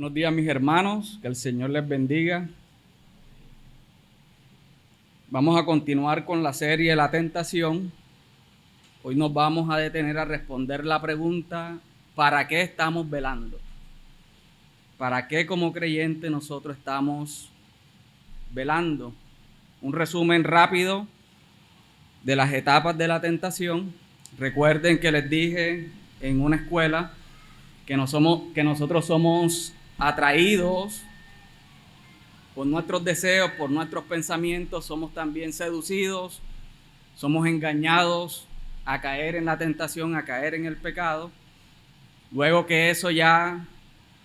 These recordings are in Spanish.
Buenos días, mis hermanos, que el Señor les bendiga. Vamos a continuar con la serie La Tentación. Hoy nos vamos a detener a responder la pregunta: ¿para qué estamos velando? ¿Para qué como creyentes nosotros estamos velando? Un resumen rápido de las etapas de la tentación. Recuerden que les dije en una escuela que nosotros somos atraídos por nuestros deseos, por nuestros pensamientos, somos también seducidos, somos engañados a caer en la tentación, a caer en el pecado. Luego que eso ya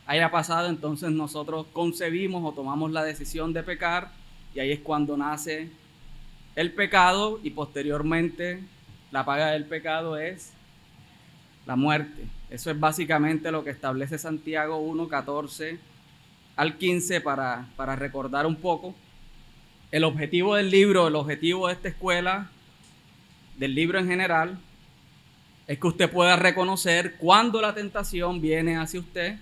haya pasado, entonces nosotros concebimos o tomamos la decisión de pecar, y ahí es cuando nace el pecado, y posteriormente la paga del pecado es la muerte. Eso es básicamente lo que establece Santiago 1, 14 al 15 para recordar un poco. El objetivo del libro, el objetivo de esta escuela, del libro en general, es que usted pueda reconocer cuándo la tentación viene hacia usted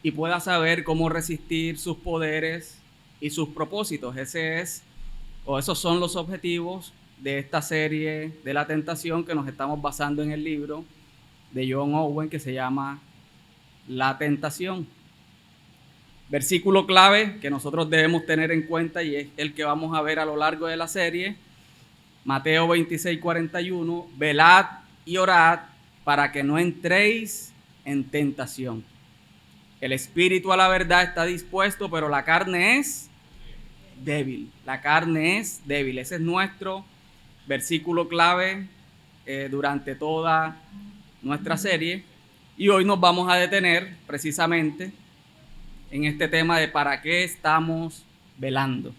y pueda saber cómo resistir sus poderes y sus propósitos. Esos son los objetivos de esta serie de la tentación, que nos estamos basando en el libro de John Owen, que se llama La Tentación. Versículo clave que nosotros debemos tener en cuenta, y es el que vamos a ver a lo largo de la serie: Mateo 26, 41, velad y orad para que no entréis en tentación. El espíritu a la verdad está dispuesto, pero la carne es débil. La carne es débil. Ese es nuestro versículo clave durante toda nuestra serie. Y hoy nos vamos a detener precisamente en este tema de para qué estamos velando.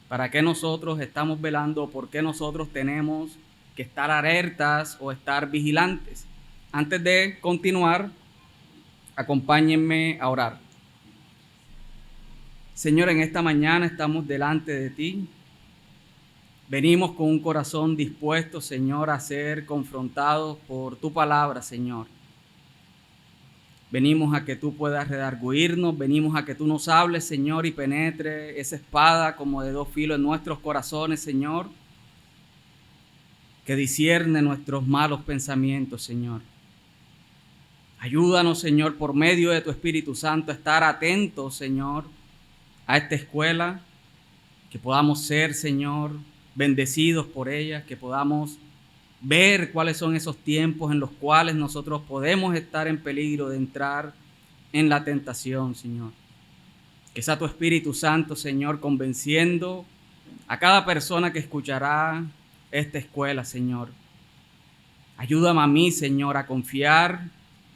¿Para qué nosotros estamos velando? ¿Por qué nosotros tenemos que estar alertas o estar vigilantes? Antes de continuar, acompáñenme a orar. Señor, en esta mañana estamos delante de ti. Venimos con un corazón dispuesto, Señor, a ser confrontados por tu palabra, Señor. Venimos a que tú puedas redarguirnos, venimos a que tú nos hables, Señor, y penetre esa espada como de dos filos en nuestros corazones, Señor, que discierne nuestros malos pensamientos, Señor. Ayúdanos, Señor, por medio de tu Espíritu Santo, a estar atentos, Señor, a esta escuela, que podamos ser, Señor, bendecidos por ella, que podamos ver cuáles son esos tiempos en los cuales nosotros podemos estar en peligro de entrar en la tentación, Señor. Que sea tu Espíritu Santo, Señor, convenciendo a cada persona que escuchará esta escuela, Señor. Ayúdame a mí, Señor, a confiar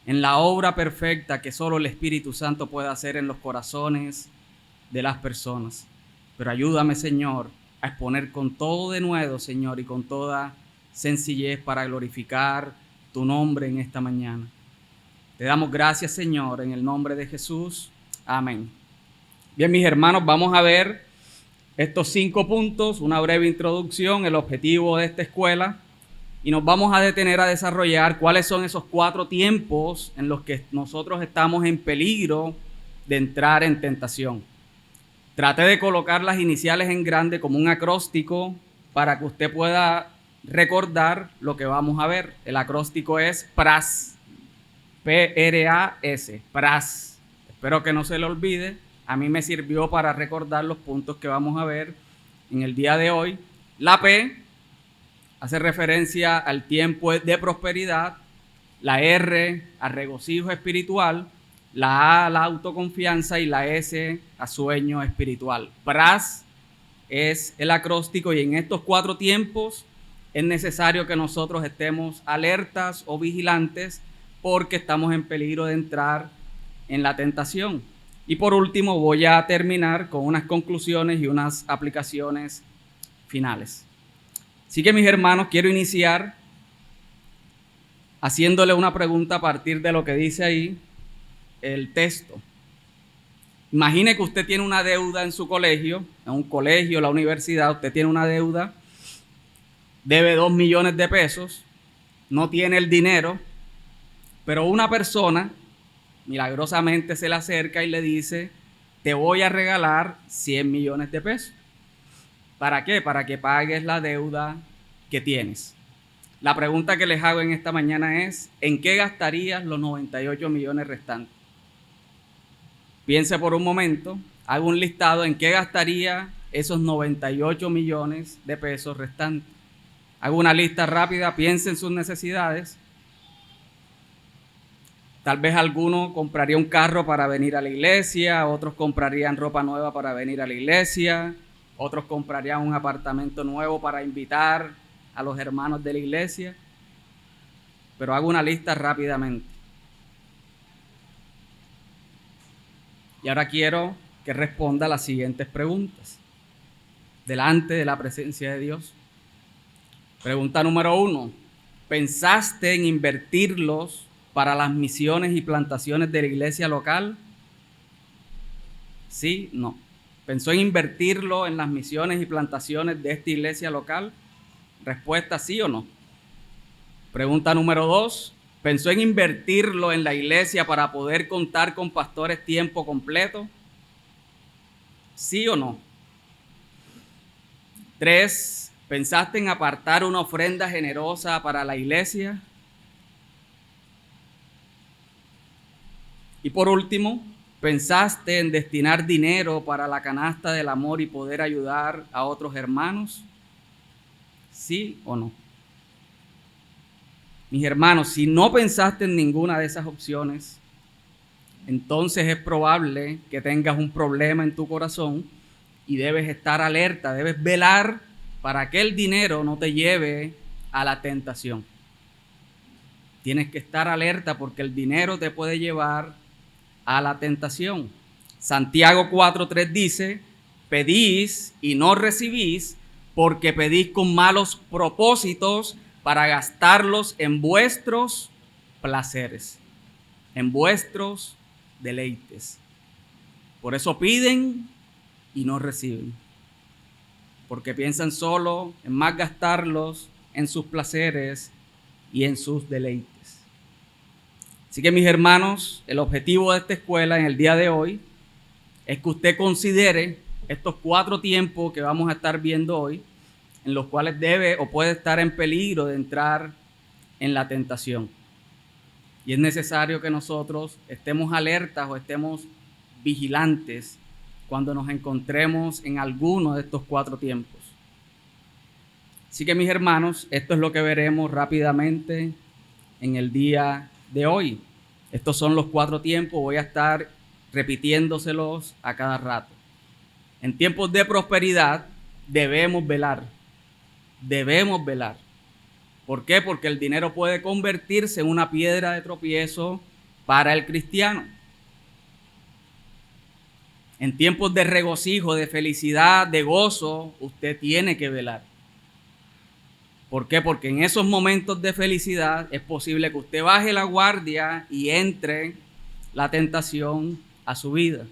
en la obra perfecta que solo el Espíritu Santo puede hacer en los corazones de las personas. Pero ayúdame, Señor, a exponer con todo de nuevo, Señor, y con toda sencillez para glorificar tu nombre en esta mañana. Te damos gracias, Señor, en el nombre de Jesús. Amén. Bien, mis hermanos, vamos a ver estos 5 puntos, una breve introducción, el objetivo de esta escuela, y nos vamos a detener a desarrollar cuáles son esos 4 tiempos en los que nosotros estamos en peligro de entrar en tentación. Traté de colocar las iniciales en grande como un acróstico para que usted pueda recordar lo que vamos a ver. El acróstico es PRAS, P-R-A-S, PRAS. Espero que no se le olvide. A mí me sirvió para recordar los puntos que vamos a ver en el día de hoy. La P hace referencia al tiempo de prosperidad, la R a regocijo espiritual, la A a la autoconfianza y la S a sueño espiritual. PRAS es el acróstico, y en estos 4 tiempos es necesario que nosotros estemos alertas o vigilantes, porque estamos en peligro de entrar en la tentación. Y por último voy a terminar con unas conclusiones y unas aplicaciones finales. Así que, mis hermanos, quiero iniciar haciéndole una pregunta a partir de lo que dice ahí el texto. Imagine que usted tiene una deuda en su colegio, en un colegio, la universidad. Usted tiene una deuda, debe 2 millones de pesos, no tiene el dinero, pero una persona milagrosamente se le acerca y le dice: te voy a regalar 100 millones de pesos. ¿Para qué? Para que pagues la deuda que tienes. La pregunta que les hago en esta mañana es: ¿en qué gastarías los 98 millones restantes? Piense por un momento, haga un listado en qué gastaría esos 98 millones de pesos restantes. Haga una lista rápida, piense en sus necesidades. Tal vez alguno compraría un carro para venir a la iglesia, otros comprarían ropa nueva para venir a la iglesia, otros comprarían un apartamento nuevo para invitar a los hermanos de la iglesia. Pero hago una lista rápidamente. Y ahora quiero que responda a las siguientes preguntas delante de la presencia de Dios. Pregunta número 1. ¿Pensaste en invertirlos para las misiones y plantaciones de la iglesia local? ¿Sí? No. ¿Pensó en invertirlo en las misiones y plantaciones de esta iglesia local? Respuesta: sí o no. Pregunta número 2. ¿Pensó en invertirlo en la iglesia para poder contar con pastores tiempo completo? ¿Sí o no? 3. ¿Pensaste en apartar una ofrenda generosa para la iglesia? Y por último, ¿pensaste en destinar dinero para la canasta del amor y poder ayudar a otros hermanos? ¿Sí o no? Mis hermanos, si no pensaste en ninguna de esas opciones, entonces es probable que tengas un problema en tu corazón y debes estar alerta, debes velar para que el dinero no te lleve a la tentación. Tienes que estar alerta porque el dinero te puede llevar a la tentación. Santiago 4:3 dice: pedís y no recibís, porque pedís con malos propósitos para gastarlos en vuestros placeres, en vuestros deleites. Por eso piden y no reciben, porque piensan solo en más gastarlos en sus placeres y en sus deleites. Así que, mis hermanos, el objetivo de esta escuela en el día de hoy es que usted considere estos 4 tiempos que vamos a estar viendo hoy, en los cuales debe o puede estar en peligro de entrar en la tentación. Y es necesario que nosotros estemos alertas o estemos vigilantes cuando nos encontremos en alguno de estos 4 tiempos. Así que, mis hermanos, esto es lo que veremos rápidamente en el día de hoy. Estos son los 4 tiempos, voy a estar repitiéndoselos a cada rato. En tiempos de prosperidad debemos velar. Debemos velar. ¿Por qué? Porque el dinero puede convertirse en una piedra de tropiezo para el cristiano. En tiempos de regocijo, de felicidad, de gozo, usted tiene que velar. ¿Por qué? Porque en esos momentos de felicidad es posible que usted baje la guardia y entre la tentación a su vida.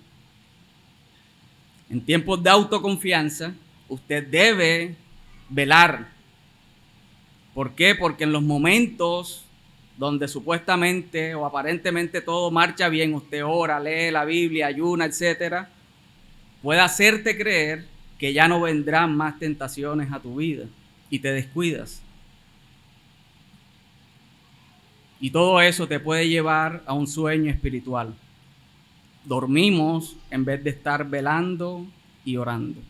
En tiempos de autoconfianza, usted debe velar. ¿Por qué? Porque en los momentos donde supuestamente o aparentemente todo marcha bien, usted ora, lee la Biblia, ayuna, etcétera, puede hacerte creer que ya no vendrán más tentaciones a tu vida y te descuidas. Y todo eso te puede llevar a un sueño espiritual. Dormimos en vez de estar velando y orando.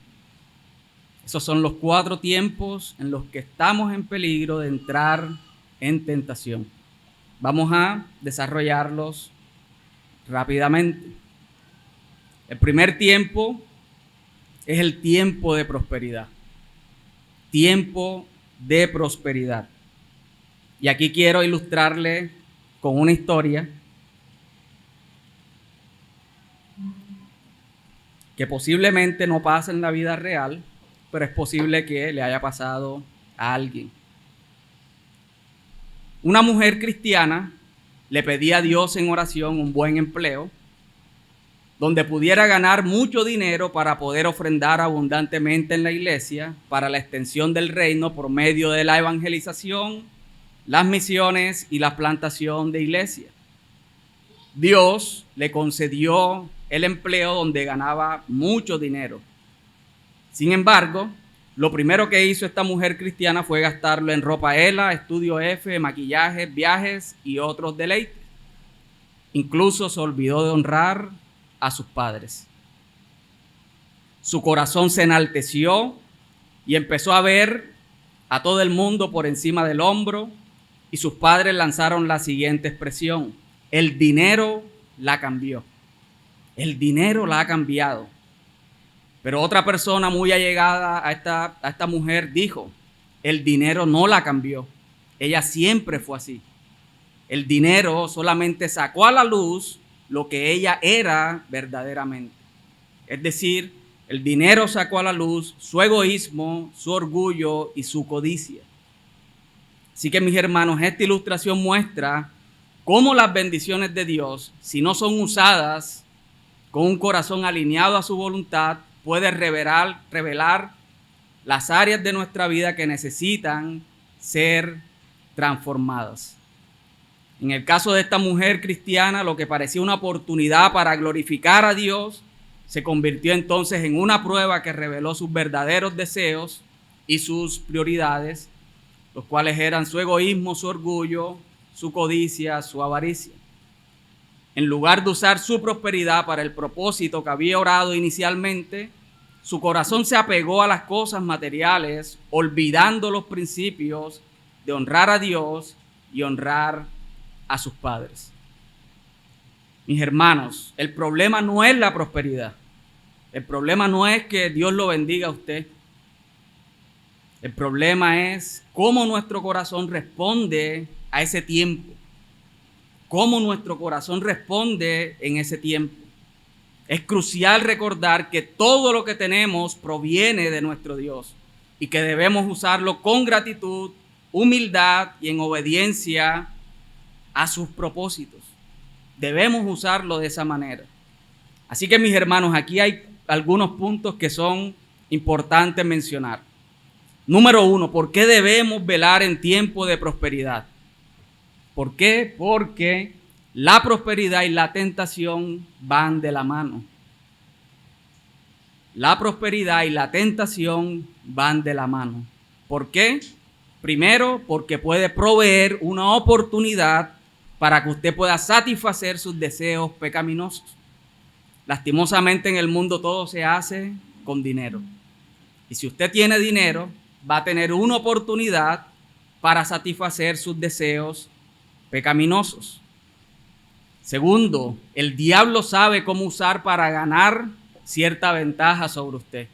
Esos son los 4 tiempos en los que estamos en peligro de entrar en tentación. Vamos a desarrollarlos rápidamente. El primer tiempo es el tiempo de prosperidad. Tiempo de prosperidad. Y aquí quiero ilustrarle con una historia que posiblemente no pasa en la vida real, pero es posible que le haya pasado a alguien. Una mujer cristiana le pedía a Dios en oración un buen empleo, donde pudiera ganar mucho dinero para poder ofrendar abundantemente en la iglesia para la extensión del reino por medio de la evangelización, las misiones y la plantación de iglesias. Dios le concedió el empleo donde ganaba mucho dinero. Sin embargo, lo primero que hizo esta mujer cristiana fue gastarlo en ropa Ela, estudio F, maquillaje, viajes y otros deleites. Incluso se olvidó de honrar a sus padres. Su corazón se enalteció y empezó a ver a todo el mundo por encima del hombro, y sus padres lanzaron la siguiente expresión: el dinero la cambió. El dinero la ha cambiado. Pero otra persona muy allegada a esta mujer dijo: el dinero no la cambió. Ella siempre fue así. El dinero solamente sacó a la luz lo que ella era verdaderamente. Es decir, el dinero sacó a la luz su egoísmo, su orgullo y su codicia. Así que, mis hermanos, esta ilustración muestra cómo las bendiciones de Dios, si no son usadas con un corazón alineado a su voluntad, puede revelar las áreas de nuestra vida que necesitan ser transformadas. En el caso de esta mujer cristiana, lo que parecía una oportunidad para glorificar a Dios se convirtió entonces en una prueba que reveló sus verdaderos deseos y sus prioridades, los cuales eran su egoísmo, su orgullo, su codicia, su avaricia. En lugar de usar su prosperidad para el propósito que había orado inicialmente, su corazón se apegó a las cosas materiales, olvidando los principios de honrar a Dios y honrar a sus padres. Mis hermanos, el problema no es la prosperidad. El problema no es que Dios lo bendiga a usted. El problema es cómo nuestro corazón responde a ese tiempo. Cómo nuestro corazón responde en ese tiempo. Es crucial recordar que todo lo que tenemos proviene de nuestro Dios y que debemos usarlo con gratitud, humildad y en obediencia a sus propósitos. Debemos usarlo de esa manera. Así que, mis hermanos, aquí hay algunos puntos que son importantes mencionar. Número 1, ¿por qué debemos velar en tiempo de prosperidad? ¿Por qué? Porque la prosperidad y la tentación van de la mano. La prosperidad y la tentación van de la mano. ¿Por qué? Primero, porque puede proveer una oportunidad para que usted pueda satisfacer sus deseos pecaminosos. Lastimosamente en el mundo todo se hace con dinero. Y si usted tiene dinero, va a tener una oportunidad para satisfacer sus deseos pecaminosos. Segundo, el diablo sabe cómo usar para ganar cierta ventaja sobre usted.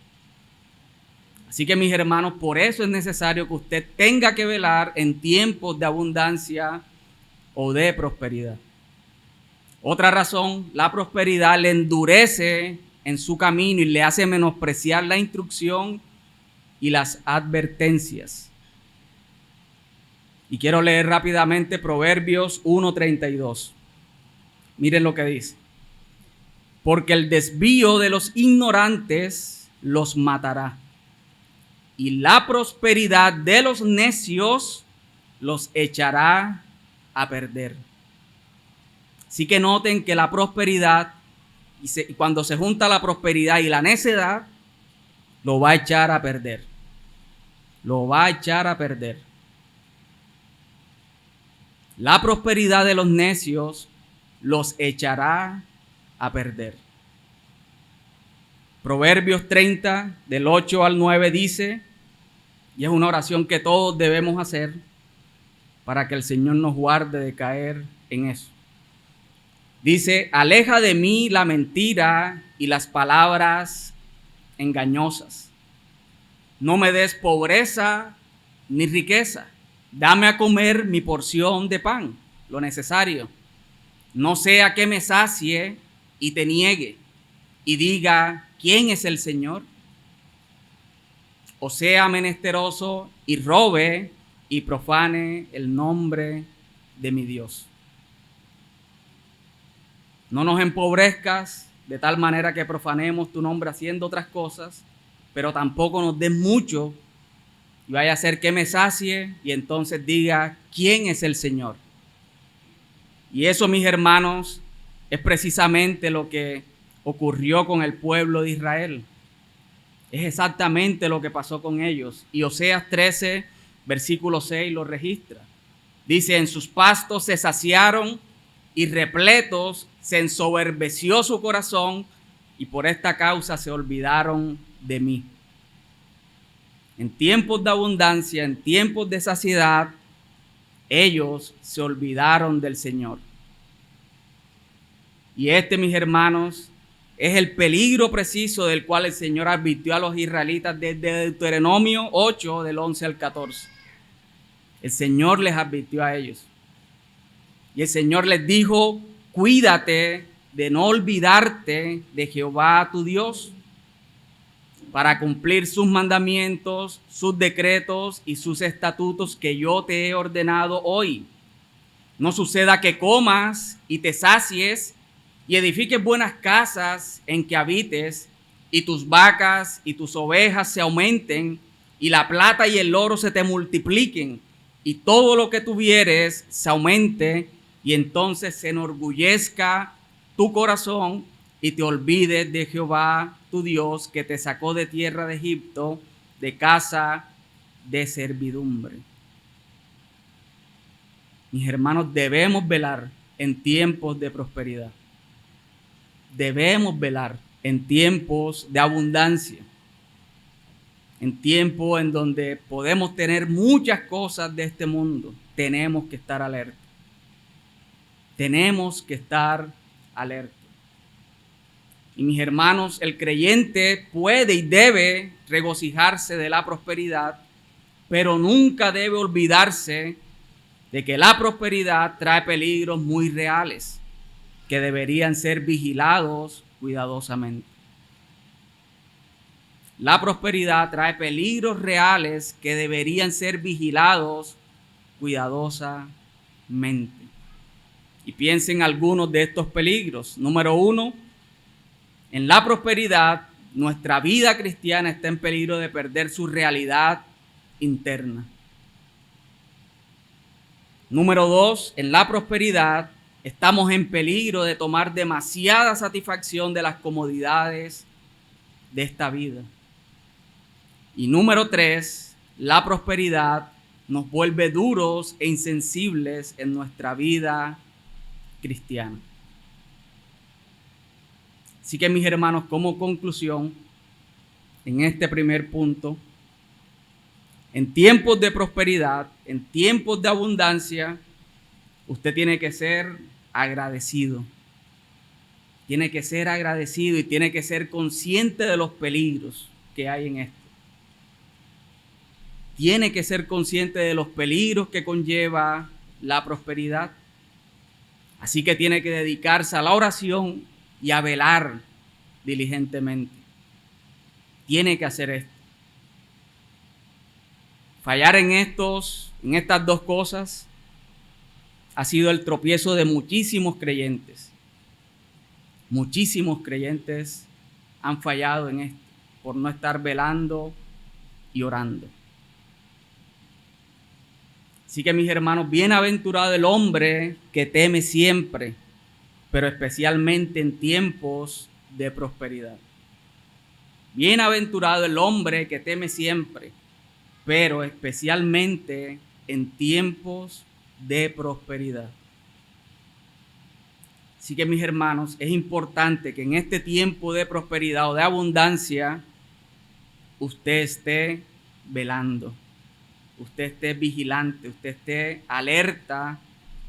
Así que, mis hermanos, por eso es necesario que usted tenga que velar en tiempos de abundancia o de prosperidad. Otra razón, la prosperidad le endurece en su camino y le hace menospreciar la instrucción y las advertencias. Y quiero leer rápidamente Proverbios 1:32. Miren lo que dice: porque el desvío de los ignorantes los matará, y la prosperidad de los necios los echará a perder. Así que noten que la prosperidad, y cuando se junta la prosperidad y la necedad, lo va a echar a perder. Lo va a echar a perder. La prosperidad de los necios los echará a perder. Proverbios 30, del 8 al 9 dice, y es una oración que todos debemos hacer para que el Señor nos guarde de caer en eso. Dice: aleja de mí la mentira y las palabras engañosas. No me des pobreza ni riqueza. Dame a comer mi porción de pan, lo necesario. No sea que me sacie y te niegue y diga: ¿quién es el Señor? O sea menesteroso y robe y profane el nombre de mi Dios. No nos empobrezcas de tal manera que profanemos tu nombre haciendo otras cosas, pero tampoco nos des mucho y vaya a ser que me sacie y entonces diga: ¿quién es el Señor? Y eso, mis hermanos, Es precisamente lo que ocurrió con el pueblo de Israel. Es exactamente lo que pasó con ellos. Y Oseas 13, versículo 6 lo registra. Dice, en sus pastos se saciaron y repletos se ensoberbeció su corazón y por esta causa se olvidaron de mí. En tiempos de abundancia, en tiempos de saciedad, ellos se olvidaron del Señor. Y mis hermanos, es el peligro preciso del cual el Señor advirtió a los israelitas desde Deuteronomio 8, del 11 al 14. El Señor les advirtió a ellos. Y el Señor les dijo, cuídate de no olvidarte de Jehová tu Dios, para cumplir sus mandamientos, sus decretos y sus estatutos que yo te he ordenado hoy. No suceda que comas y te sacies y edifiques buenas casas en que habites, y tus vacas y tus ovejas se aumenten, y la plata y el oro se te multipliquen, y todo lo que tuvieres se aumente, y entonces se enorgullezca tu corazón y te olvides de Jehová tu Dios, que te sacó de tierra de Egipto, de casa de servidumbre. Mis hermanos, debemos velar en tiempos de prosperidad. Debemos velar en tiempos de abundancia. En tiempos en donde podemos tener muchas cosas de este mundo. Tenemos que estar alerta. Tenemos que estar alerta. Y mis hermanos, el creyente puede y debe regocijarse de la prosperidad, pero nunca debe olvidarse de que la prosperidad trae peligros muy reales que deberían ser vigilados cuidadosamente. La prosperidad trae peligros reales que deberían ser vigilados cuidadosamente. Y piensen algunos de estos peligros. Número 1, en la prosperidad, nuestra vida cristiana está en peligro de perder su realidad interna. Número 2, en la prosperidad estamos en peligro de tomar demasiada satisfacción de las comodidades de esta vida. Y número 3, la prosperidad nos vuelve duros e insensibles en nuestra vida cristiana. Así que, mis hermanos, como conclusión, en este primer punto, en tiempos de prosperidad, en tiempos de abundancia, usted tiene que ser agradecido. Tiene que ser agradecido y tiene que ser consciente de los peligros que hay en esto. Tiene que ser consciente de los peligros que conlleva la prosperidad. Así que tiene que dedicarse a la oración y a velar diligentemente. Tiene que hacer esto. Fallar en estas dos cosas ha sido el tropiezo de muchísimos creyentes. Muchísimos creyentes han fallado en esto por no estar velando y orando. Así que, mis hermanos, bienaventurado el hombre que teme siempre, pero especialmente en tiempos de prosperidad. Bienaventurado el hombre que teme siempre, pero especialmente en tiempos de prosperidad. Así que, mis hermanos, es importante que en este tiempo de prosperidad o de abundancia usted esté velando, usted esté vigilante, usted esté alerta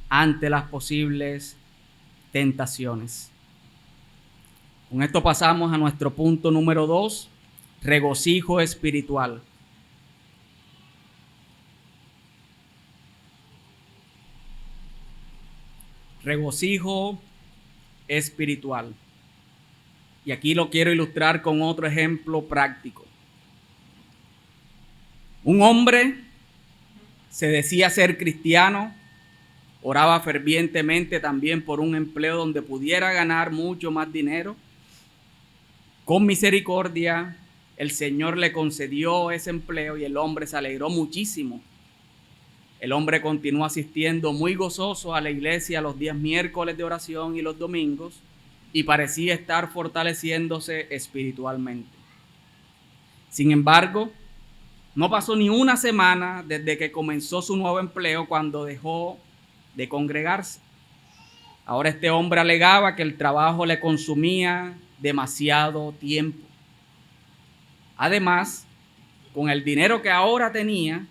ante las posibles tentaciones. Con esto pasamos a nuestro punto número 2, regocijo espiritual. Regocijo espiritual. Y aquí lo quiero ilustrar con otro ejemplo práctico. Un hombre se decía ser cristiano, oraba fervientemente también por un empleo donde pudiera ganar mucho más dinero. Con misericordia, el Señor le concedió ese empleo y el hombre se alegró muchísimo. El hombre continuó asistiendo muy gozoso a la iglesia los días miércoles de oración y los domingos, y parecía estar fortaleciéndose espiritualmente. Sin embargo, no pasó ni una semana desde que comenzó su nuevo empleo cuando dejó de congregarse. Ahora este hombre alegaba que el trabajo le consumía demasiado tiempo. Además, con el dinero que ahora tenía,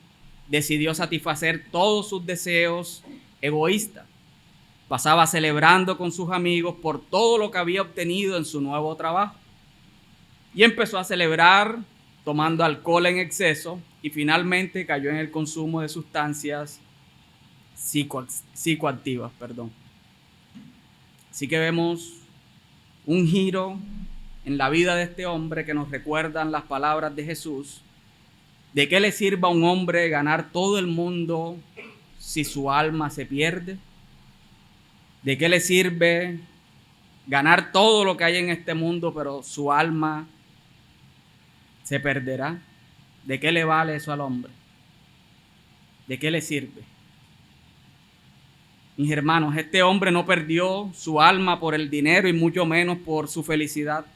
decidió satisfacer todos sus deseos egoístas. Pasaba celebrando con sus amigos por todo lo que había obtenido en su nuevo trabajo. Y empezó a celebrar tomando alcohol en exceso y finalmente cayó en el consumo de sustancias psicoactivas. Así que vemos un giro en la vida de este hombre que nos recuerdan las palabras de Jesús. ¿De qué le sirve a un hombre ganar todo el mundo si su alma se pierde? ¿De qué le sirve ganar todo lo que hay en este mundo, pero su alma se perderá? ¿De qué le vale eso al hombre? ¿De qué le sirve? Mis hermanos, este hombre no perdió su alma por el dinero y mucho menos por su felicidad.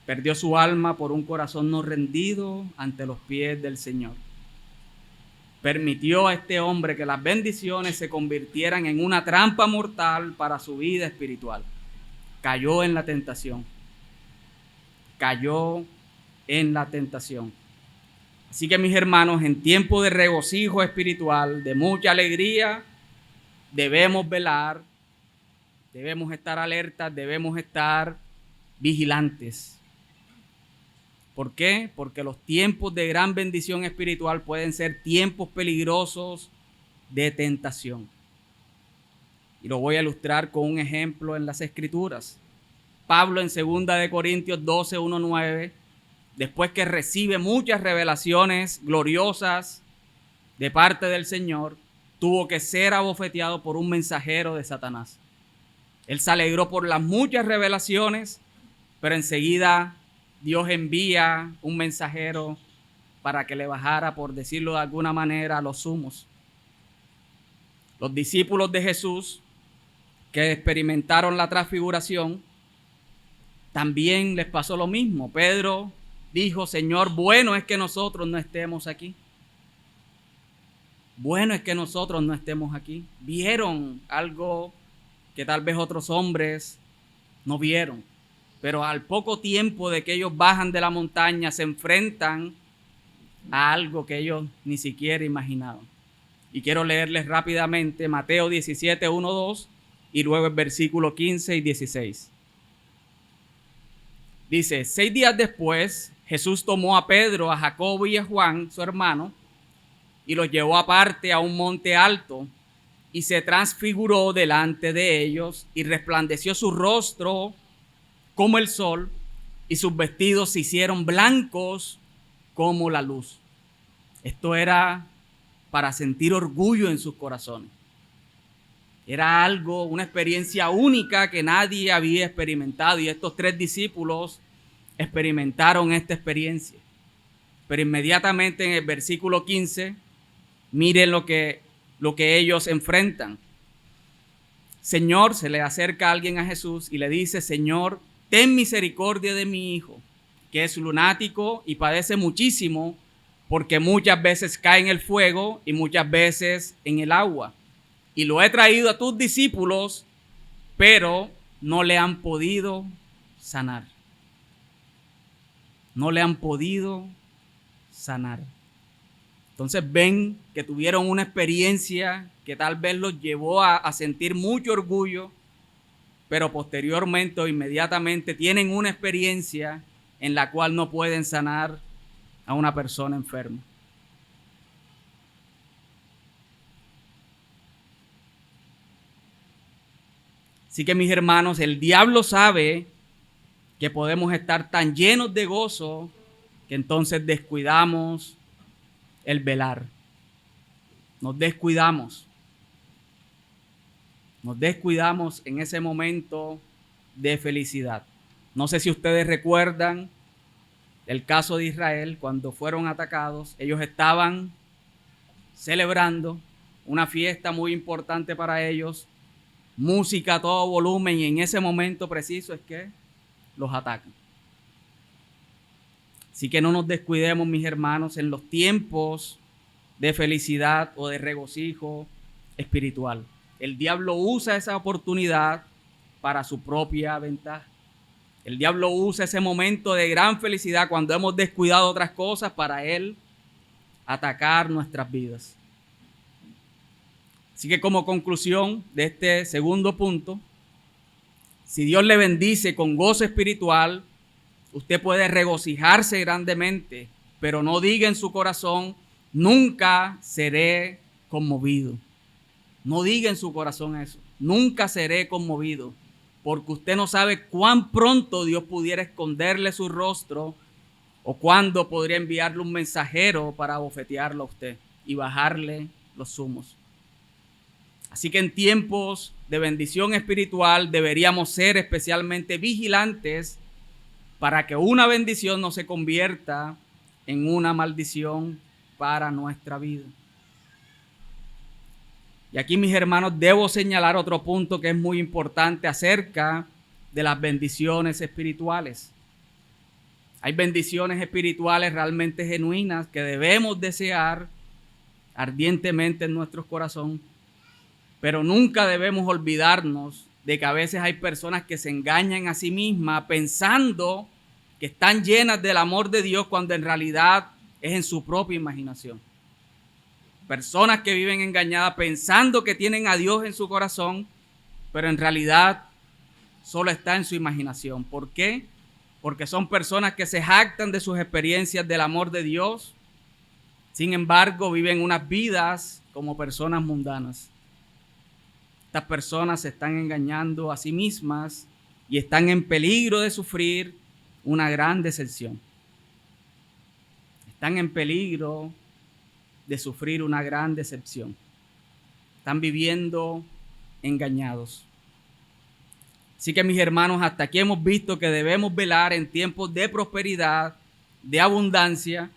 Perdió su alma por un corazón no rendido ante los pies del Señor. Permitió a este hombre que las bendiciones se convirtieran en una trampa mortal para su vida espiritual. Cayó en la tentación. Cayó en la tentación. Así que mis hermanos, en tiempo de regocijo espiritual, de mucha alegría, debemos velar, debemos estar alertas, debemos estar vigilantes. ¿Por qué? Porque los tiempos de gran bendición espiritual pueden ser tiempos peligrosos de tentación. Y lo voy a ilustrar con un ejemplo en las Escrituras. Pablo en 2 de Corintios 12, 1, 9, después que recibe muchas revelaciones gloriosas de parte del Señor, tuvo que ser abofeteado por un mensajero de Satanás. Él se alegró por las muchas revelaciones, pero enseguida Dios envía un mensajero para que le bajara, por decirlo de alguna manera, a los humos. Los discípulos de Jesús que experimentaron la transfiguración, también les pasó lo mismo. Pedro dijo: Señor, bueno es que nosotros no estemos aquí. Bueno es que nosotros no estemos aquí. Vieron algo que tal vez otros hombres no vieron. Pero al poco tiempo de que ellos bajan de la montaña, se enfrentan a algo que ellos ni siquiera imaginaban. Y quiero leerles rápidamente Mateo 17, 1, 2 y luego el versículo 15 y 16. Dice: 6 días después, Jesús tomó a Pedro, a Jacobo y a Juan, su hermano, y los llevó aparte a un monte alto y se transfiguró delante de ellos y resplandeció su rostro como el sol y sus vestidos se hicieron blancos como la luz. Esto era para sentir orgullo en sus corazones. Era algo, una experiencia única que nadie había experimentado, y estos 3 discípulos experimentaron esta experiencia. Pero inmediatamente en el versículo 15, miren lo que ellos enfrentan. Señor, se le acerca alguien a Jesús y le dice: Señor, ten misericordia de mi hijo, que es lunático y padece muchísimo, porque muchas veces cae en el fuego y muchas veces en el agua. Y lo he traído a tus discípulos, pero no le han podido sanar. No le han podido sanar. Entonces ven que tuvieron una experiencia que tal vez los llevó a sentir mucho orgullo, pero posteriormente o inmediatamente tienen una experiencia en la cual no pueden sanar a una persona enferma. Así que mis hermanos, el diablo sabe que podemos estar tan llenos de gozo que entonces descuidamos el velar. Nos descuidamos en ese momento de felicidad. No sé si ustedes recuerdan el caso de Israel cuando fueron atacados. Ellos estaban celebrando, una fiesta muy importante para ellos, música a todo volumen, y en ese momento preciso es que los atacan. Así que no nos descuidemos, mis hermanos, en los tiempos de felicidad o de regocijo espiritual. El diablo usa esa oportunidad para su propia ventaja. El diablo usa ese momento de gran felicidad cuando hemos descuidado otras cosas para él atacar nuestras vidas. Así que como conclusión de este segundo punto, si Dios le bendice con gozo espiritual, usted puede regocijarse grandemente, pero no diga en su corazón, nunca seré conmovido. No diga en su corazón eso, nunca seré conmovido, porque usted no sabe cuán pronto Dios pudiera esconderle su rostro o cuándo podría enviarle un mensajero para bofetearlo a usted y bajarle los humos. Así que en tiempos de bendición espiritual deberíamos ser especialmente vigilantes para que una bendición no se convierta en una maldición para nuestra vida. Y aquí, mis hermanos, debo señalar otro punto que es muy importante acerca de las bendiciones espirituales. Hay bendiciones espirituales realmente genuinas que debemos desear ardientemente en nuestro corazón, pero nunca debemos olvidarnos de que a veces hay personas que se engañan a sí mismas pensando que están llenas del amor de Dios cuando en realidad es en su propia imaginación. Personas que viven engañadas pensando que tienen a Dios en su corazón, pero en realidad solo está en su imaginación. ¿Por qué? Porque son personas que se jactan de sus experiencias del amor de Dios. Sin embargo, viven unas vidas como personas mundanas. Estas personas se están engañando a sí mismas y están en peligro de sufrir una gran decepción. Están en peligro de sufrir una gran decepción. Están viviendo engañados. Así que, mis hermanos, hasta aquí hemos visto que debemos velar en tiempos de prosperidad, de abundancia,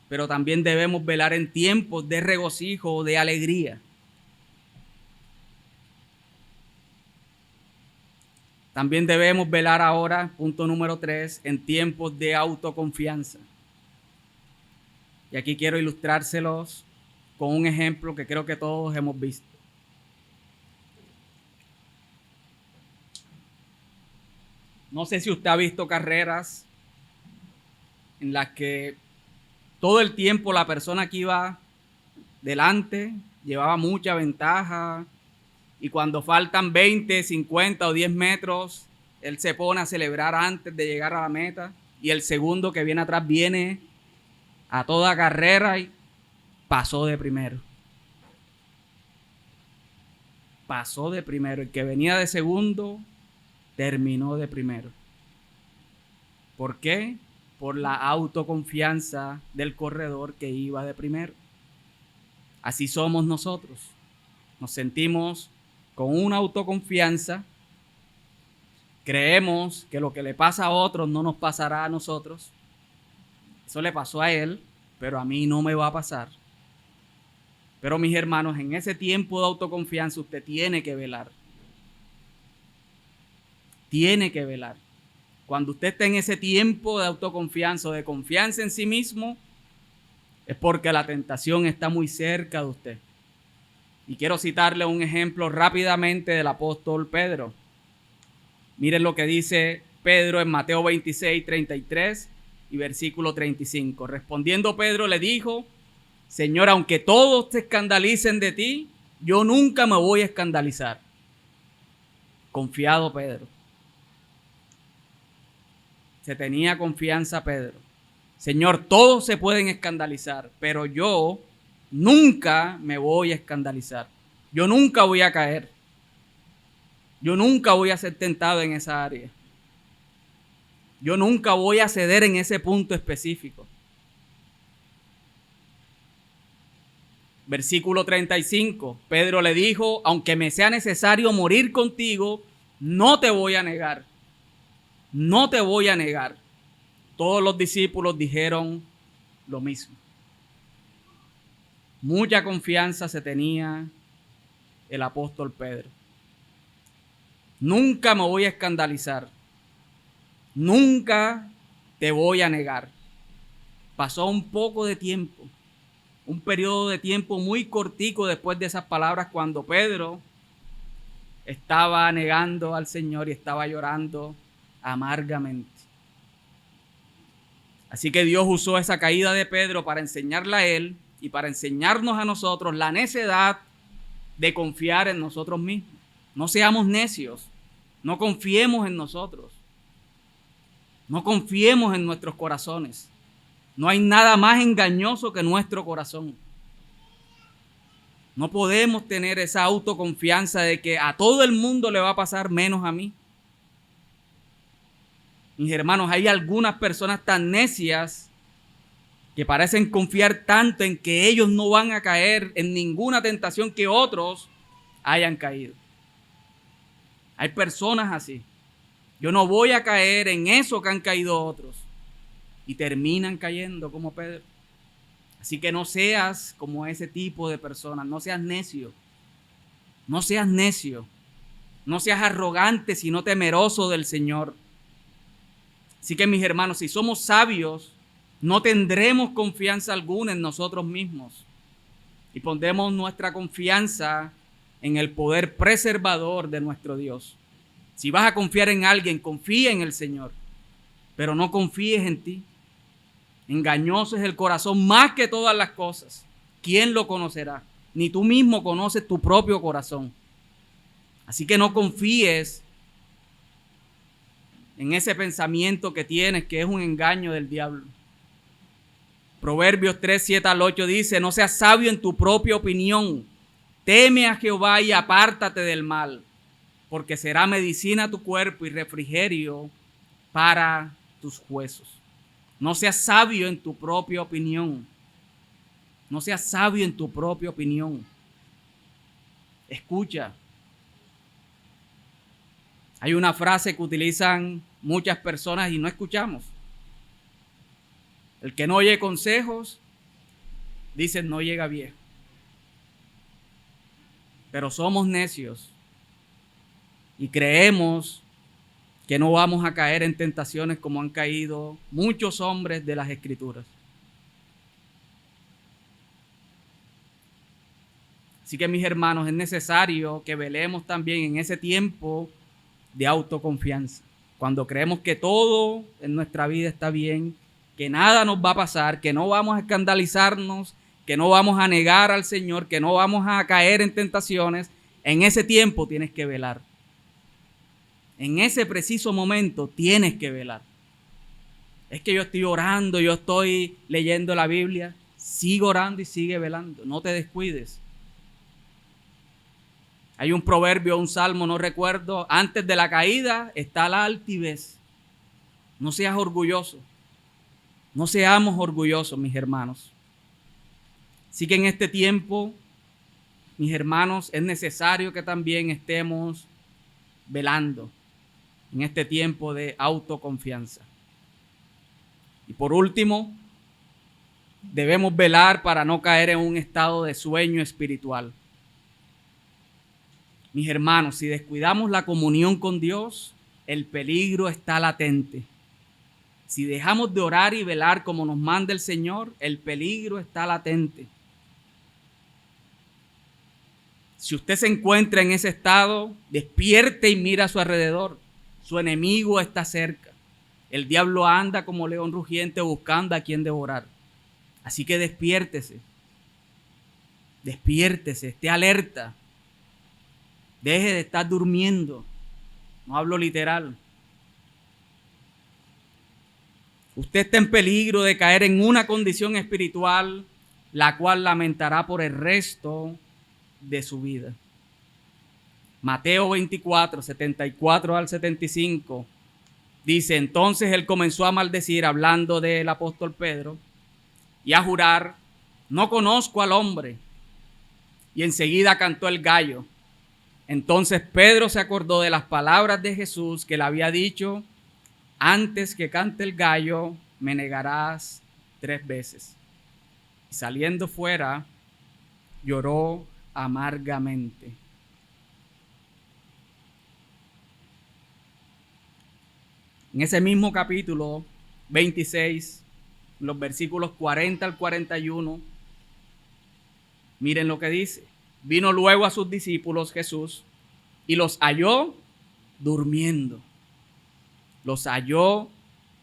pero también debemos velar en tiempos de regocijo, de alegría. También debemos velar ahora, punto número 3, en tiempos de autoconfianza. Y aquí quiero ilustrárselos con un ejemplo que creo que todos hemos visto. No sé si usted ha visto carreras en las que todo el tiempo la persona que iba delante llevaba mucha ventaja y cuando faltan 20, 50 o 10 metros, él se pone a celebrar antes de llegar a la meta y el segundo que viene atrás viene a toda carrera y pasó de primero. Pasó de primero. El que venía de segundo terminó de primero. ¿Por qué? Por la autoconfianza del corredor que iba de primero. Así somos nosotros. Nos sentimos con una autoconfianza. Creemos que lo que le pasa a otros no nos pasará a nosotros. Eso le pasó a él, pero a mí no me va a pasar. Pero, mis hermanos, en ese tiempo de autoconfianza usted tiene que velar. Tiene que velar. Cuando usted está en ese tiempo de autoconfianza o de confianza en sí mismo, es porque la tentación está muy cerca de usted. Y quiero citarle un ejemplo rápidamente del apóstol Pedro. Miren lo que dice Pedro en Mateo 26, 33 y versículo 35. Respondiendo Pedro le dijo: Señor, aunque todos te escandalicen de ti, yo nunca me voy a escandalizar. Confiado Pedro. Se tenía confianza Pedro. Señor, todos se pueden escandalizar, pero yo nunca me voy a escandalizar. Yo nunca voy a caer. Yo nunca voy a ser tentado en esa área. Yo nunca voy a ceder en ese punto específico. Versículo 35, Pedro le dijo: aunque me sea necesario morir contigo, no te voy a negar. No te voy a negar. Todos los discípulos dijeron lo mismo. mucha confianza se tenía el apóstol Pedro. Nunca me voy a escandalizar. Nunca te voy a negar. Pasó un poco de tiempo, un periodo de tiempo muy cortico después de esas palabras, cuando Pedro estaba negando al Señor y estaba llorando amargamente. Así que Dios usó esa caída de Pedro para enseñarle a él y para enseñarnos a nosotros la necedad de confiar en nosotros mismos. No seamos necios, no confiemos en nosotros, no confiemos en nuestros corazones. No hay nada más engañoso que nuestro corazón. No podemos tener esa autoconfianza de que a todo el mundo le va a pasar menos a mí. Mis hermanos, hay algunas personas tan necias que parecen confiar tanto en que ellos no van a caer en ninguna tentación que otros hayan caído. Hay personas así. Yo no voy a caer en eso que han caído otros. Y terminan cayendo como Pedro. Así que no seas como ese tipo de personas. No seas necio. No seas necio. No seas arrogante, sino temeroso del Señor. Así que, mis hermanos, si somos sabios, no tendremos confianza alguna en nosotros mismos. Y pondremos nuestra confianza en el poder preservador de nuestro Dios. Si vas a confiar en alguien, confía en el Señor. Pero no confíes en ti. Engañoso es el corazón más que todas las cosas. ¿Quién lo conocerá? Ni tú mismo conoces tu propio corazón. Así que no confíes en ese pensamiento que tienes, que es un engaño del diablo. Proverbios 3, 7 al 8 dice: no seas sabio en tu propia opinión. Teme a Jehová y apártate del mal, porque será medicina a tu cuerpo y refrigerio para tus huesos. No seas sabio en tu propia opinión. No seas sabio en tu propia opinión. Escucha. Hay una frase que utilizan muchas personas y no escuchamos. El que no oye consejos, dicen, no llega viejo. Pero somos necios y creemos que no vamos a caer en tentaciones como han caído muchos hombres de las Escrituras. Así que, mis hermanos, es necesario que velemos también en ese tiempo de autoconfianza. Cuando creemos que todo en nuestra vida está bien, que nada nos va a pasar, que no vamos a escandalizarnos, que no vamos a negar al Señor, que no vamos a caer en tentaciones, en ese tiempo tienes que velar. En ese preciso momento tienes que velar. Es que yo estoy orando, yo estoy leyendo la Biblia. Sigue orando y sigue velando. No te descuides. Hay un proverbio, un salmo, no recuerdo. Antes de la caída está la altivez. No seas orgulloso. No seamos orgullosos, mis hermanos. Así que en este tiempo, mis hermanos, es necesario que también estemos velando en este tiempo de autoconfianza. Y por último, debemos velar para no caer en un estado de sueño espiritual. Mis hermanos, si descuidamos la comunión con Dios, el peligro está latente. Si dejamos de orar y velar como nos manda el Señor, el peligro está latente. Si usted se encuentra en ese estado, despierte y mira a su alrededor. Su enemigo está cerca. El diablo anda como león rugiente buscando a quien devorar. Así que despiértese. Despiértese, esté alerta. Deje de estar durmiendo. No hablo literal. Usted está en peligro de caer en una condición espiritual, la cual lamentará por el resto de su vida. Mateo 24, 74 al 75, dice: entonces él comenzó a maldecir, hablando del apóstol Pedro, y a jurar: no conozco al hombre. Y enseguida cantó el gallo. Entonces Pedro se acordó de las palabras de Jesús que le había dicho: antes que cante el gallo, me negarás 3 veces. Y saliendo fuera, lloró amargamente. En ese mismo capítulo 26, los versículos 40 al 41, miren lo que dice. Vino luego a sus discípulos Jesús y los halló durmiendo. Los halló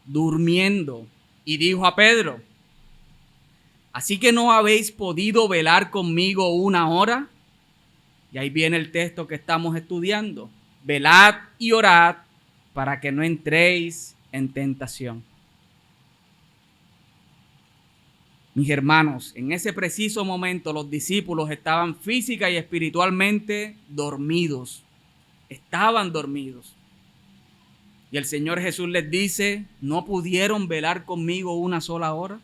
durmiendo y dijo a Pedro: ¿así que no habéis podido velar conmigo una hora? Y ahí viene el texto que estamos estudiando. Velad y orad para que no entréis en tentación. Mis hermanos, en ese preciso momento los discípulos estaban física y espiritualmente dormidos. Estaban dormidos. Y el Señor Jesús les dice: ¿no pudieron velar conmigo una sola hora?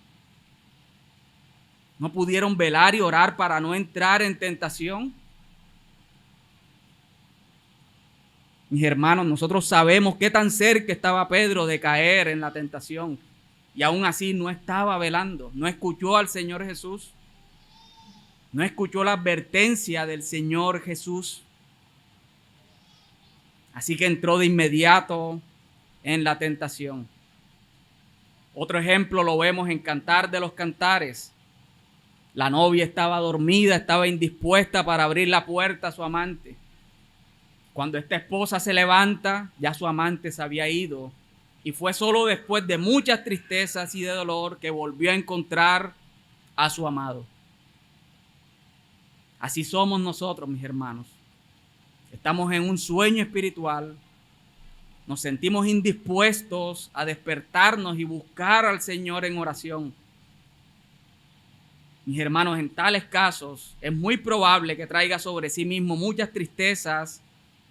¿No pudieron velar y orar para no entrar en tentación? Mis hermanos, nosotros sabemos qué tan cerca estaba Pedro de caer en la tentación. Y aún así no estaba velando, no escuchó al Señor Jesús. No escuchó la advertencia del Señor Jesús. Así que entró de inmediato en la tentación. Otro ejemplo lo vemos en Cantar de los Cantares. La novia estaba dormida, estaba indispuesta para abrir la puerta a su amante. Cuando esta esposa se levanta, ya su amante se había ido. Y fue solo después de muchas tristezas y de dolor que volvió a encontrar a su amado. Así somos nosotros, mis hermanos. Estamos en un sueño espiritual. Nos sentimos indispuestos a despertarnos y buscar al Señor en oración. Mis hermanos, en tales casos es muy probable que traiga sobre sí mismo muchas tristezas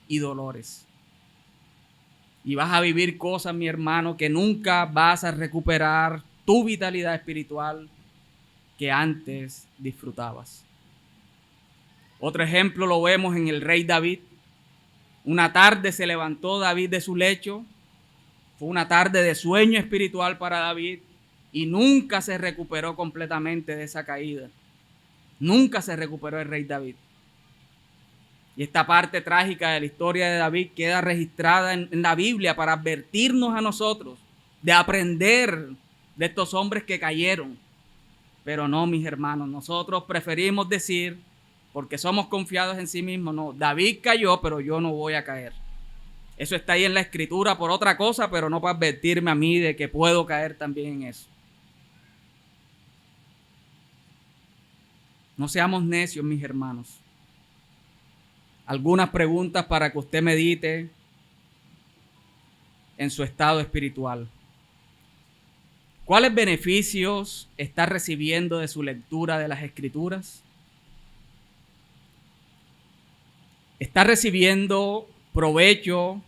y dolores. Y vas a vivir cosas, mi hermano, que nunca vas a recuperar tu vitalidad espiritual que antes disfrutabas. Otro ejemplo lo vemos en el rey David. Una tarde se levantó David de su lecho. Fue una tarde de sueño espiritual para David y nunca se recuperó completamente de esa caída. Nunca se recuperó el rey David. Y esta parte trágica de la historia de David queda registrada en la Biblia para advertirnos a nosotros de aprender de estos hombres que cayeron. Pero no, mis hermanos, nosotros preferimos decir, porque somos confiados en sí mismos, no, David cayó, pero yo no voy a caer. Eso está ahí en la Escritura por otra cosa, pero no para advertirme a mí de que puedo caer también en eso. No seamos necios, mis hermanos. Algunas preguntas para que usted medite en su estado espiritual. ¿Cuáles beneficios está recibiendo de su lectura de las Escrituras? ¿Está recibiendo provecho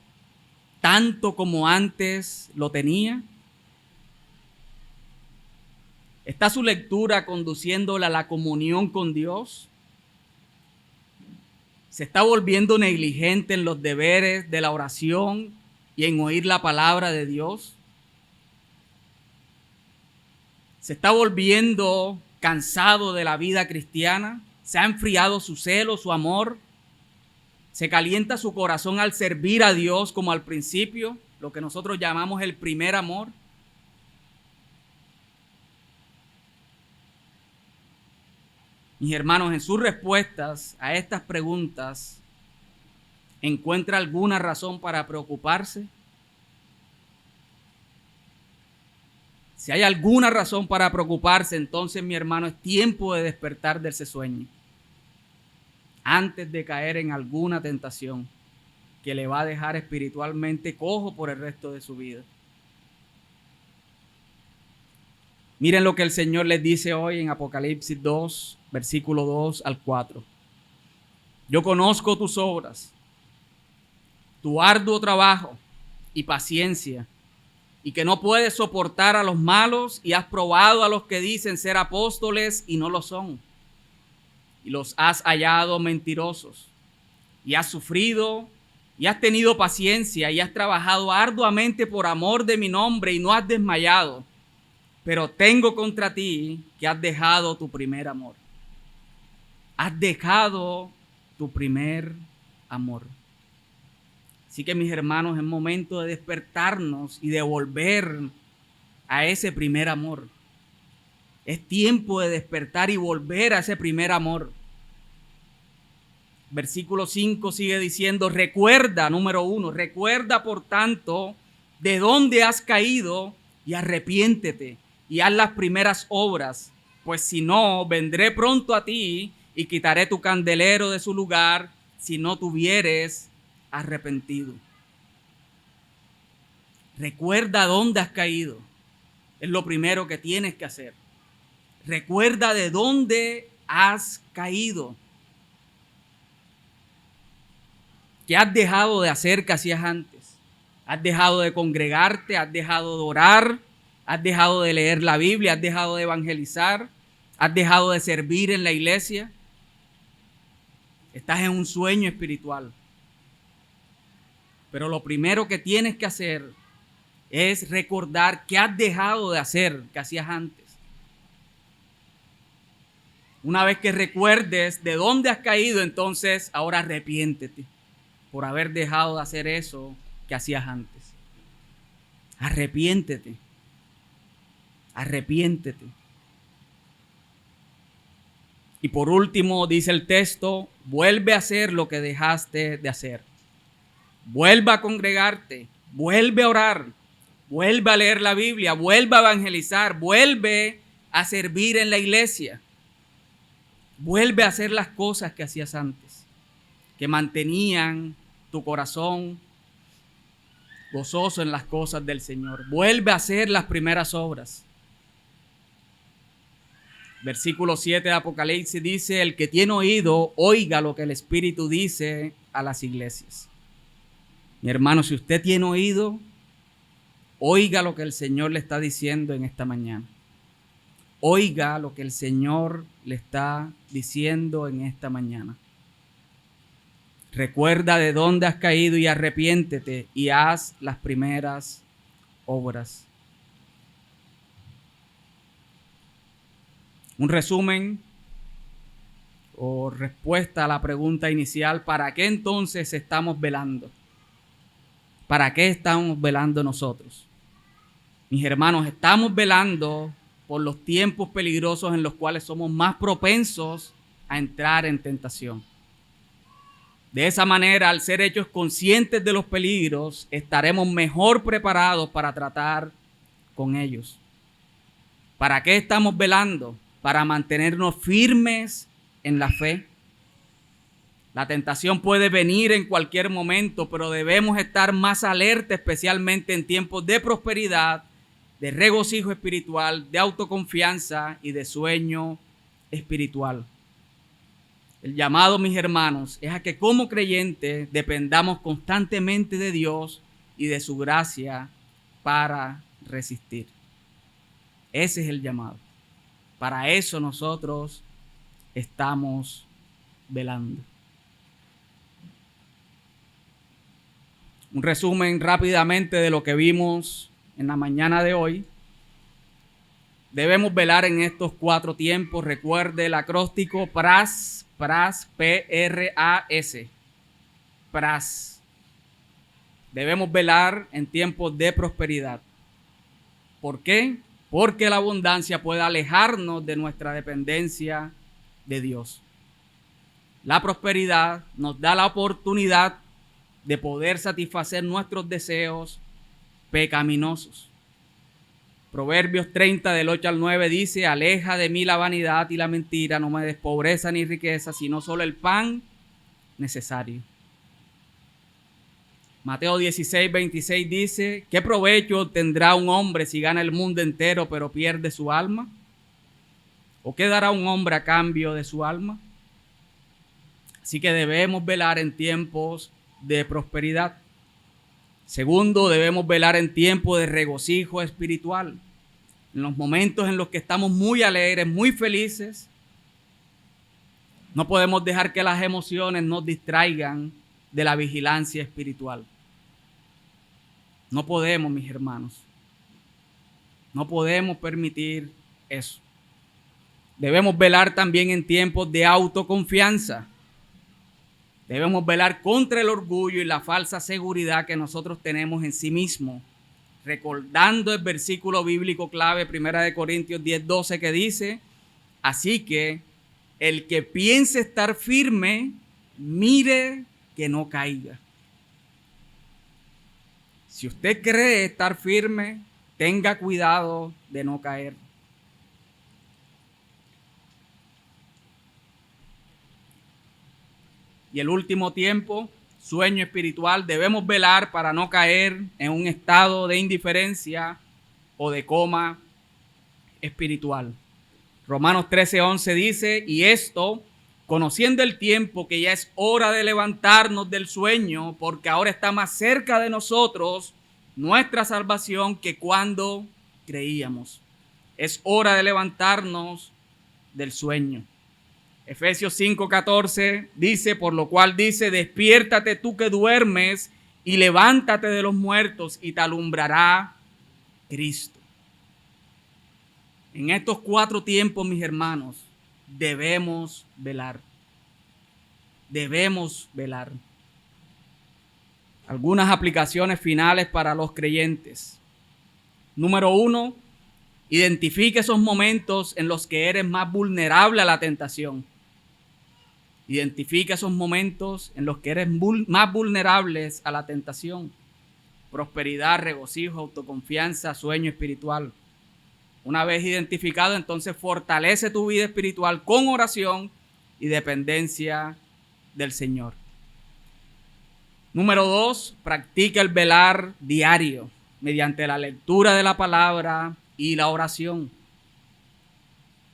tanto como antes lo tenía? ¿Está su lectura conduciéndola a la comunión con Dios? ¿Se está volviendo negligente en los deberes de la oración y en oír la palabra de Dios? ¿Se está volviendo cansado de la vida cristiana? ¿Se ha enfriado su celo, su amor? ¿Se calienta su corazón al servir a Dios como al principio, lo que nosotros llamamos el primer amor? Mis hermanos, en sus respuestas a estas preguntas, ¿encuentra alguna razón para preocuparse? Si hay alguna razón para preocuparse, entonces, mi hermano, es tiempo de despertar de ese sueño, antes de caer en alguna tentación que le va a dejar espiritualmente cojo por el resto de su vida. Miren lo que el Señor les dice hoy en Apocalipsis 2, versículo 2 al 4. Yo conozco tus obras, tu arduo trabajo y paciencia, y que no puedes soportar a los malos, y has probado a los que dicen ser apóstoles y no lo son, y los has hallado mentirosos, y has sufrido y has tenido paciencia y has trabajado arduamente por amor de mi nombre y no has desmayado. Pero tengo contra ti que has dejado tu primer amor. Has dejado tu primer amor. Así que, mis hermanos, es momento de despertarnos y de volver a ese primer amor. Es tiempo de despertar y volver a ese primer amor. Versículo 5 sigue diciendo, recuerda, número 1, recuerda por tanto de dónde has caído y arrepiéntete y haz las primeras obras, pues si no, vendré pronto a ti y quitaré tu candelero de su lugar si no te hubieres arrepentido. Recuerda dónde has caído. Es lo primero que tienes que hacer. Recuerda de dónde has caído. ¿Qué has dejado de hacer que hacías antes? ¿Has dejado de congregarte? ¿Has dejado de orar? ¿Has dejado de leer la Biblia? ¿Has dejado de evangelizar? ¿Has dejado de servir en la iglesia? Estás en un sueño espiritual. Pero lo primero que tienes que hacer es recordar qué has dejado de hacer que hacías antes. Una vez que recuerdes de dónde has caído, entonces ahora arrepiéntete por haber dejado de hacer eso que hacías antes. Arrepiéntete. Arrepiéntete. Y por último, dice el texto, vuelve a hacer lo que dejaste de hacer. Vuelve a congregarte, vuelve a orar, vuelve a leer la Biblia, vuelve a evangelizar, vuelve a servir en la iglesia. Vuelve a hacer las cosas que hacías antes, que mantenían tu corazón gozoso en las cosas del Señor. Vuelve a hacer las primeras obras. Versículo 7 de Apocalipsis dice, el que tiene oído, oiga lo que el Espíritu dice a las iglesias. Mi hermano, si usted tiene oído, oiga lo que el Señor le está diciendo en esta mañana. Oiga lo que el Señor le está diciendo en esta mañana. Recuerda de dónde has caído y arrepiéntete y haz las primeras obras. Un resumen o respuesta a la pregunta inicial, ¿para qué entonces estamos velando? ¿Para qué estamos velando nosotros? Mis hermanos, estamos velando por los tiempos peligrosos en los cuales somos más propensos a entrar en tentación. De esa manera, al ser hechos conscientes de los peligros, estaremos mejor preparados para tratar con ellos. ¿Para qué estamos velando? Para mantenernos firmes en la fe. La tentación puede venir en cualquier momento, pero debemos estar más alerta, especialmente en tiempos de prosperidad, de regocijo espiritual, de autoconfianza y de sueño espiritual. El llamado, mis hermanos, es a que como creyentes dependamos constantemente de Dios y de su gracia para resistir. Ese es el llamado. Para eso nosotros estamos velando. Un resumen rápidamente de lo que vimos en la mañana de hoy. Debemos velar en estos 4 tiempos. Recuerde el acróstico PRAS, P-R-A-S. PRAS. Debemos velar en tiempos de prosperidad. ¿Por qué? Porque la abundancia puede alejarnos de nuestra dependencia de Dios. La prosperidad nos da la oportunidad de poder satisfacer nuestros deseos pecaminosos. Proverbios 30 del 8 al 9 dice, aleja de mí la vanidad y la mentira, no me des pobreza ni riqueza, sino solo el pan necesario. Mateo 16, 26 dice, ¿qué provecho tendrá un hombre si gana el mundo entero pero pierde su alma? ¿O qué dará un hombre a cambio de su alma? Así que debemos velar en tiempos de prosperidad. Segundo, debemos velar en tiempos de regocijo espiritual. En los momentos en los que estamos muy alegres, muy felices, no podemos dejar que las emociones nos distraigan de la vigilancia espiritual. No podemos, mis hermanos. No podemos permitir eso. Debemos velar también en tiempos de autoconfianza. Debemos velar contra el orgullo y la falsa seguridad que nosotros tenemos en sí mismos, recordando el versículo bíblico clave, 1 Corintios 10:12, que dice: así que el que piense estar firme, mire que no caiga. Si usted cree estar firme, tenga cuidado de no caer. Y el último tiempo, sueño espiritual. Debemos velar para no caer en un estado de indiferencia o de coma espiritual. Romanos 13:11 dice: y esto, conociendo el tiempo, que ya es hora de levantarnos del sueño, porque ahora está más cerca de nosotros nuestra salvación que cuando creíamos. Es hora de levantarnos del sueño. Efesios 5:14 dice: por lo cual dice, despiértate tú que duermes y levántate de los muertos y te alumbrará Cristo. En estos 4 tiempos, mis hermanos, debemos velar. Debemos velar. Algunas aplicaciones finales para los creyentes. Número 1, identifica esos momentos en los que eres más vulnerable a la tentación. Identifica esos momentos en los que eres más vulnerables a la tentación. Prosperidad, regocijo, autoconfianza, sueño espiritual. Una vez identificado, entonces fortalece tu vida espiritual con oración y dependencia del Señor. Número 2, practica el velar diario mediante la lectura de la palabra y la oración.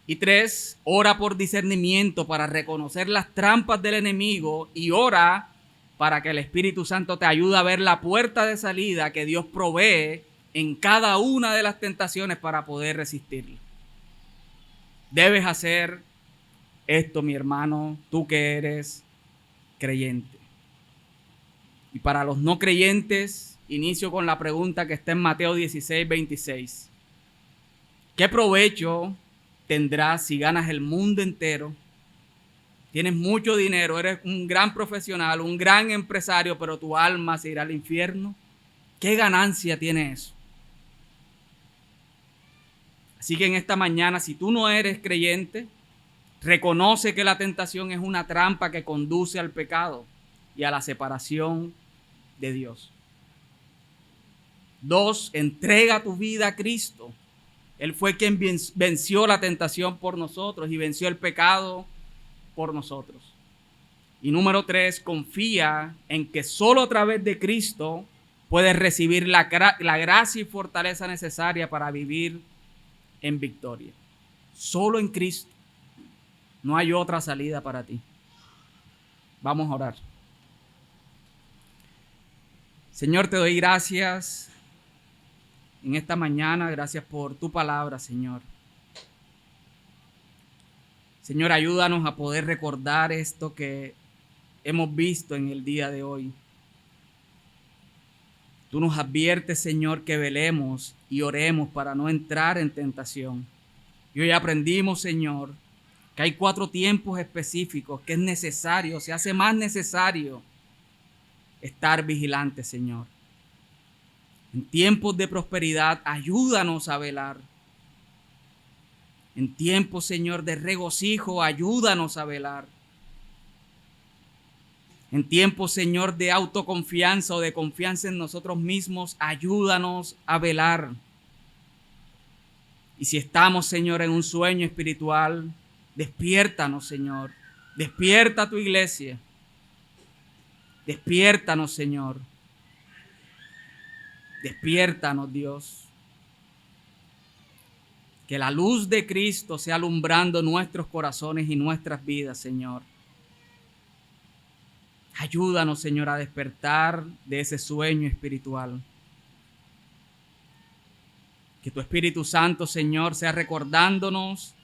Y 3, ora por discernimiento para reconocer las trampas del enemigo y ora para que el Espíritu Santo te ayude a ver la puerta de salida que Dios provee en cada una de las tentaciones para poder resistirla. Debes hacer esto, mi hermano, tú que eres creyente. Y para los no creyentes, inicio con la pregunta que está en Mateo 16:26. ¿Qué provecho tendrás si ganas el mundo entero? Tienes mucho dinero, eres un gran profesional, un gran empresario, pero tu alma se irá al infierno. ¿Qué ganancia tiene eso? Así que en esta mañana, si tú no eres creyente, reconoce que la tentación es una trampa que conduce al pecado y a la separación de Dios. 2, entrega tu vida a Cristo. Él fue quien venció la tentación por nosotros y venció el pecado por nosotros. Y número 3, confía en que solo a través de Cristo puedes recibir la gracia y fortaleza necesaria para vivir en victoria. Solo en Cristo. No hay otra salida para ti. Vamos a orar. Señor, te doy gracias en esta mañana. Gracias por tu palabra, Señor. Señor, ayúdanos a poder recordar esto que hemos visto en el día de hoy. Tú nos adviertes, Señor, que velemos y oremos para no entrar en tentación. Y hoy aprendimos, Señor, que hay 4 tiempos específicos que es necesario, se hace más necesario estar vigilantes, Señor. En tiempos de prosperidad, ayúdanos a velar. En tiempos, Señor, de regocijo, ayúdanos a velar. En tiempos, Señor, de autoconfianza o de confianza en nosotros mismos, ayúdanos a velar. Y si estamos, Señor, en un sueño espiritual, despiértanos, Señor. Despierta a tu iglesia. Despiértanos, Señor. Despiértanos, Dios. Que la luz de Cristo sea alumbrando nuestros corazones y nuestras vidas, Señor. Ayúdanos, Señor, a despertar de ese sueño espiritual. Que tu Espíritu Santo, Señor, sea recordándonos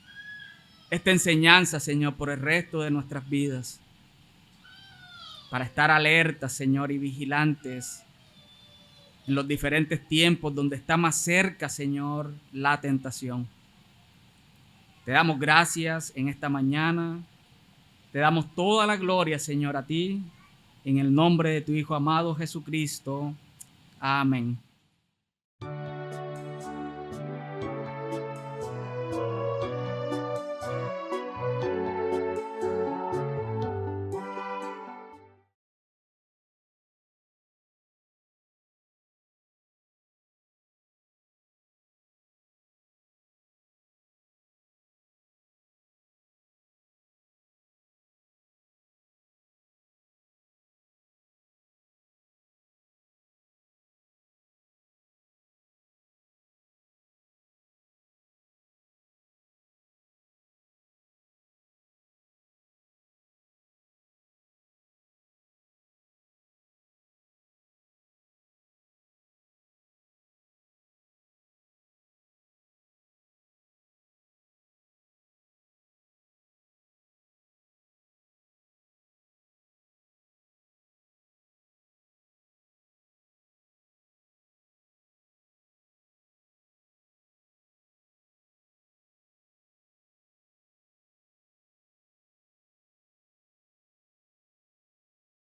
esta enseñanza, Señor, por el resto de nuestras vidas. Para estar alertas, Señor, y vigilantes en los diferentes tiempos donde está más cerca, Señor, la tentación. Te damos gracias en esta mañana. Te damos toda la gloria, Señor, a ti, en el nombre de tu Hijo amado Jesucristo. Amén.